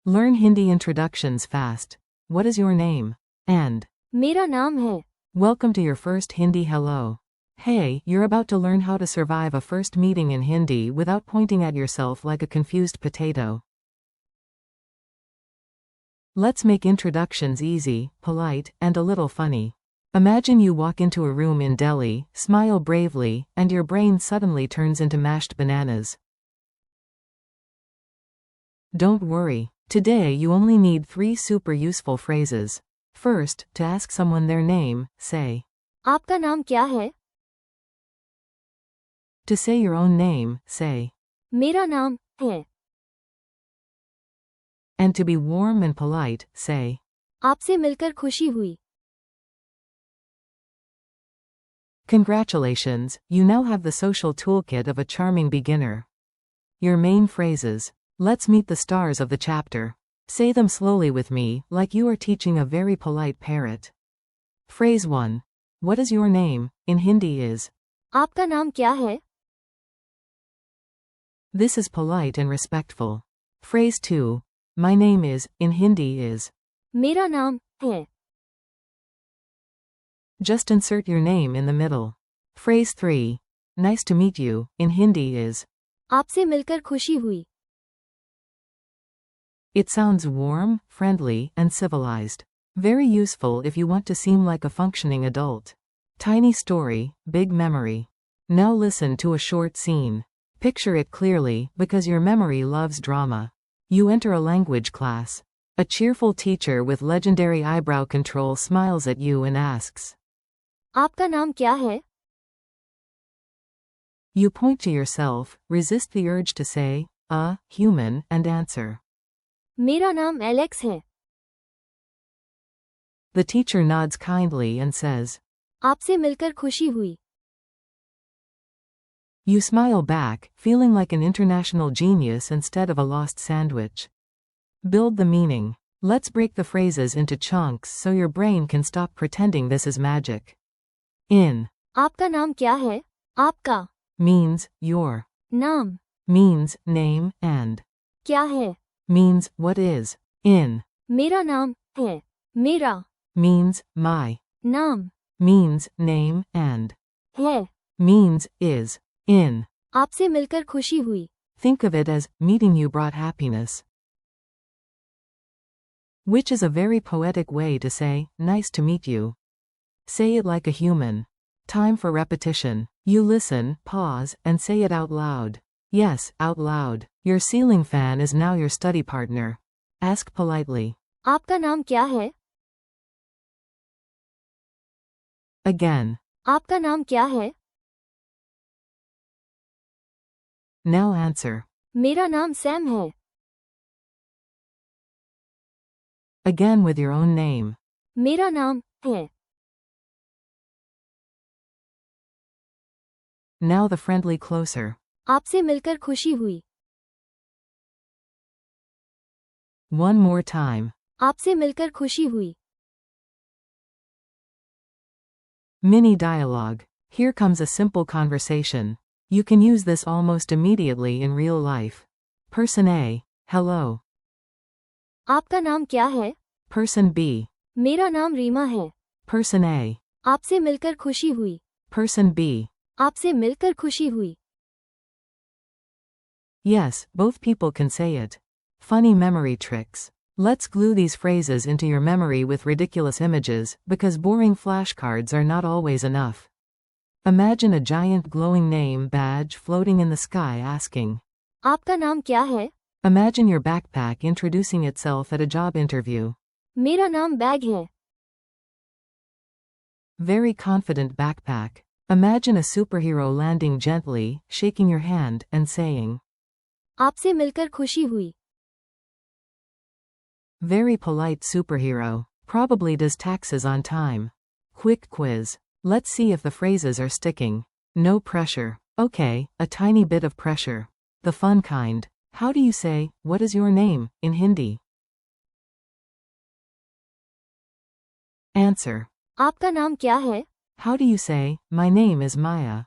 Learn Hindi introductions fast. What is your name? And मेरा नाम है. welcome to your first Hindi hello. Hey, you're about to learn how to survive a first meeting in Hindi without pointing at yourself like a confused potato. Let's make introductions easy, polite, and a little funny. Imagine you walk into a room in Delhi, smile bravely, and your brain suddenly turns into mashed bananas. Don't worry. Today you only need 3 super useful phrases. First, to ask someone their name, say, आपका नाम क्या है? to say your own name, say, मेरा नाम है. and to be warm and polite, say, आपसे मिलकर खुशी हुई. congratulations, you now have the social toolkit of a charming beginner. Your main phrases. Let's meet the stars of the chapter. Say them slowly with me, like you are teaching a very polite parrot. Phrase 1. What is your name? In Hindi is. आपका नाम क्या है? This is polite and respectful. Phrase 2. My name is, in Hindi is. मेरा नाम है. Just insert your name in the middle. Phrase 3. Nice to meet you, in Hindi is. आपसे मिलकर खुशी हुई. It sounds warm, friendly, and civilized. Very useful if you want to seem like a functioning adult. Tiny story, big memory. Now listen to a short scene. Picture it clearly, because your memory loves drama. You enter a language class. A cheerful teacher with legendary eyebrow control smiles at you and asks, आपका नाम क्या है? You point to yourself, resist the urge to say, human, and answer. मेरा नाम Alex है. The teacher nods kindly and says, आपसे मिलकर खुशी हुई. You smile back, feeling like an international genius instead of a lost sandwich. Build the meaning. Let's break the phrases into chunks so your brain can stop pretending this is magic. In. आपका नाम क्या है? आपका. Means, your. नाम. Means, name, and. क्या है? Means, what is. In. मेरा नाम है. मेरा. Means, my. नाम. Means, name, and. है. Means, is. In. आपसे मिलकर खुशी हुई. Think of it as, meeting you brought happiness. Which is a very poetic way to say, nice to meet you. Say it like a human. Time for repetition. You listen, pause, and say it out loud. Yes, out loud. Your ceiling fan is now your study partner. Ask politely. आपका नाम क्या है? Again. आपका नाम क्या है? Now answer. मेरा नाम सैम है. Again with your own name. मेरा नाम है. Now the friendly closer. आपसे मिलकर खुशी हुई. One more time. आपसे मिलकर खुशी हुई. Mini dialogue. Here comes a simple conversation. You can use this almost immediately in real life. Person A. Hello. आपका नाम क्या है? Person B. मेरा नाम रीमा है. Person A. आपसे मिलकर खुशी हुई. Person B. आपसे मिलकर खुशी हुई. Yes, both people can say it. Funny memory tricks. Let's glue these phrases into your memory with ridiculous images, because boring flashcards are not always enough. Imagine a giant glowing name badge floating in the sky asking, आपका नाम क्या है? Imagine your backpack introducing itself at a job interview. मेरा नाम bag है. Very confident backpack. Imagine a superhero landing gently, shaking your hand, and saying, आपसे मिलकर खुशी हुई. Very polite superhero. Probably does taxes on time. Quick quiz. Let's see if the phrases are sticking. No pressure. Okay, a tiny bit of pressure. The fun kind. How do you say, what is your name, in Hindi? Answer. आपका नाम क्या है? How do you say, my name is Maya?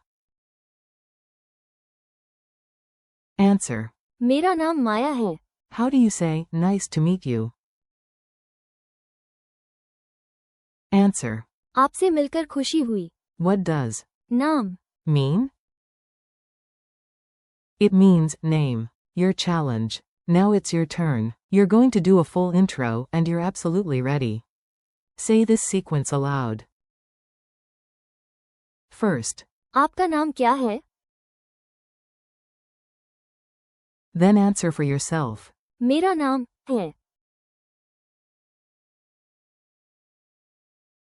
Answer. मेरा नाम माया है. How do you say, nice to meet you? Answer. आपसे मिलकर खुशी हुई. What does नाम. mean? It means name. Your challenge. Now it's your turn. You're going to do a full intro and you're absolutely ready. Say this sequence aloud. First. आपका नाम क्या है? Then answer for yourself. मेरा नाम है.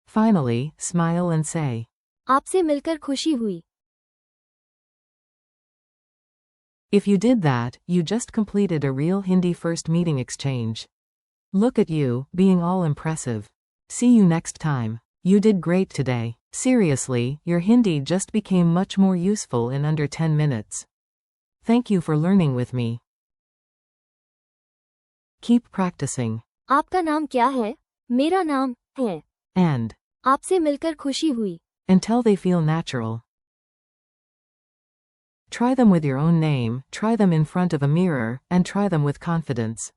Finally, smile and say. आपसे मिलकर खुशी हुई. If you did that, you just completed a real Hindi first meeting exchange. Look at you, being all impressive. See you next time. You did great today. Seriously, your Hindi just became much more useful in under 10 minutes. Thank you for learning with me. Keep practicing. आपका नाम क्या है? मेरा नाम है. And. आपसे मिलकर खुशी हुई. Until they feel natural. Try them with your own name, try them in front of a mirror, and try them with confidence.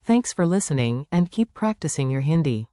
Thanks for listening and keep practicing your Hindi.